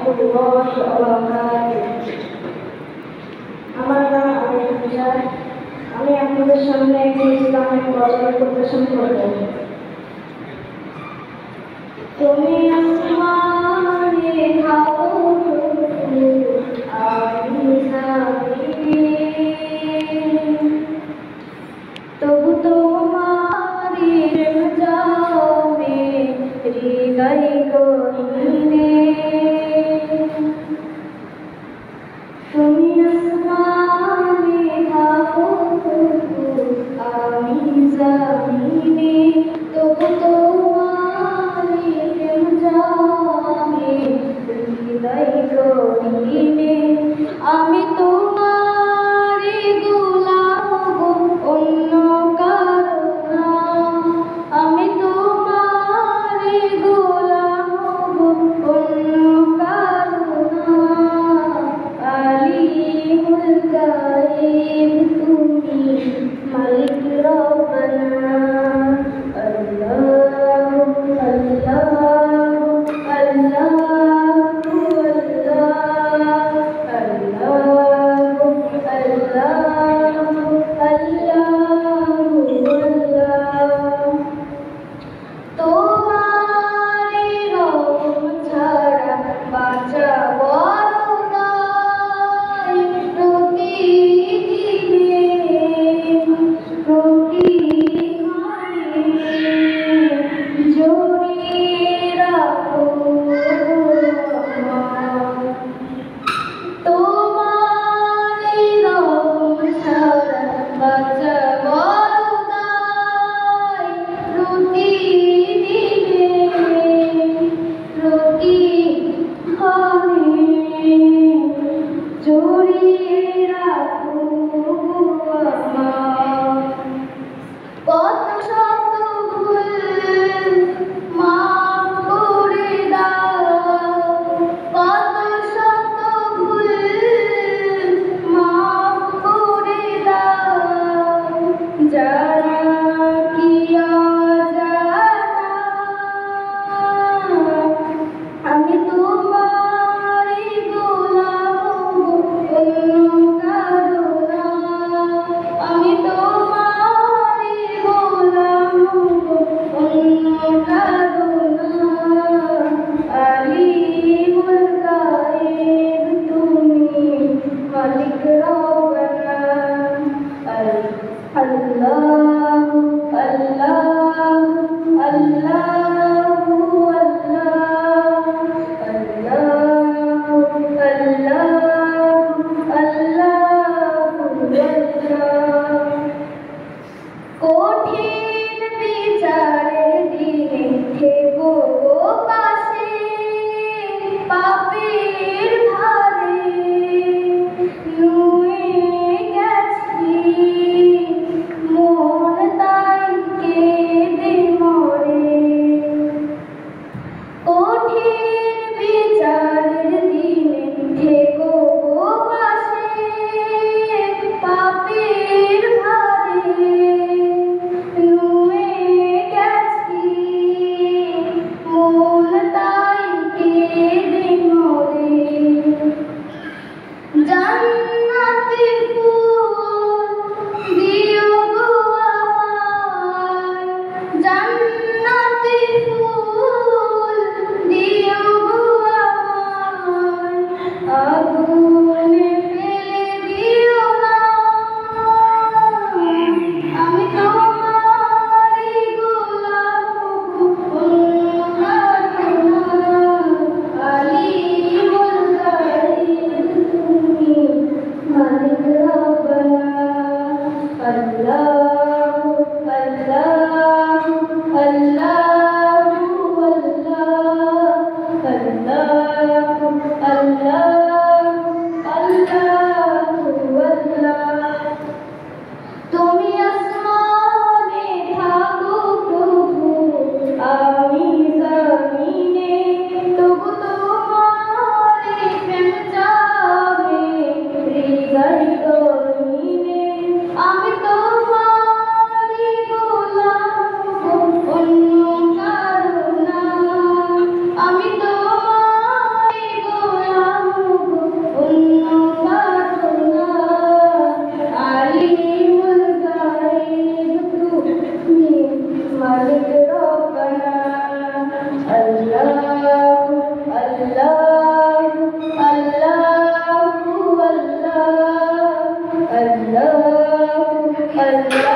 warahmatullahi wabarakatuh. আমার নাম আমিনা। আমি আপনাদের সামনে একটি ইসলামিক গজল পরিবেশন করব। তুমি আসমানে থাকো আমি জানি, তবু তোমারি প্রেম জামে হৃদয় গহীনে। তুমি আসমানে থাকো আমি জানি, তবু তোমারি প্রেম জামে হৃদয় গহীনে। আমি তোমারি গোলাম গো, অন্য কারো না। আমি তোমারি গোলাম গো, অন্য কারো না। আলিমুল গায়ব তুমি, মালিক রব্বানা। আল্লাহু আল্লাহু আল্লাহু আল্লাহু আল্লাহু। তোমারি রহম ছাড়া বাঁচা বড় নয়। প্রতিদিনে প্রতিক্ষণে জড়িয়ে রাখো আমায়। তোমারি রহম ছাড়া বাঁচা বড় নয়। প্রতিদিনে প্রতিক্ষণে জড়িয়ে রাখো আমায়। কত শত ভুল মাফ করে দাও, কত শত ভুল মাফ করে দাও। জানা কি অজানা, আমি তোমারি গোলাম গো, অন্য কারো না। আমি তোমারি গোলাম গো, অন্য কারো না। আলিমুল গায়ব তুমি, মালিক রব্বানা। আল্লাহু আল্লাহু আল্লাহু আল্লাহু আল্লাহু। কঠিন বিচারের দিনে থেকো পাশে, পাপের ভারে নুয়ে গেছি মন, তাই কেঁদে মরে। কঠিন বিচারের দিনে থেকো পাশে, পাপের ভারে নুয়ে গেছি মন, তাই কেঁদে মরে। জান্নাতি ফুল দিও গো আমায়, জান্নাতি ফুল দিও গো আমায়। আগুনে ফেলে দিও না, আমি তোমারি গোলাম গো, অন্য কারো না। আলিমুল গায়ব তুমি, মালিক রব্বানা। আল্লাহু আল্লাহু আল্লাহু আল্লাহু আল্লাহ। তুমি আসমানে থাকো প্রভু আমি জামিনে, তবু তোমারি প্রেম জামে হৃদয় গহীনে। আমি তোমারি গোলাম গো, অন্য কারো না। আমি তোমারি গোলাম মালিক রব্বানা আল্লাহু আল্লাহু আল্লাহু আল্লাহু আল্লাহু আল্লাহু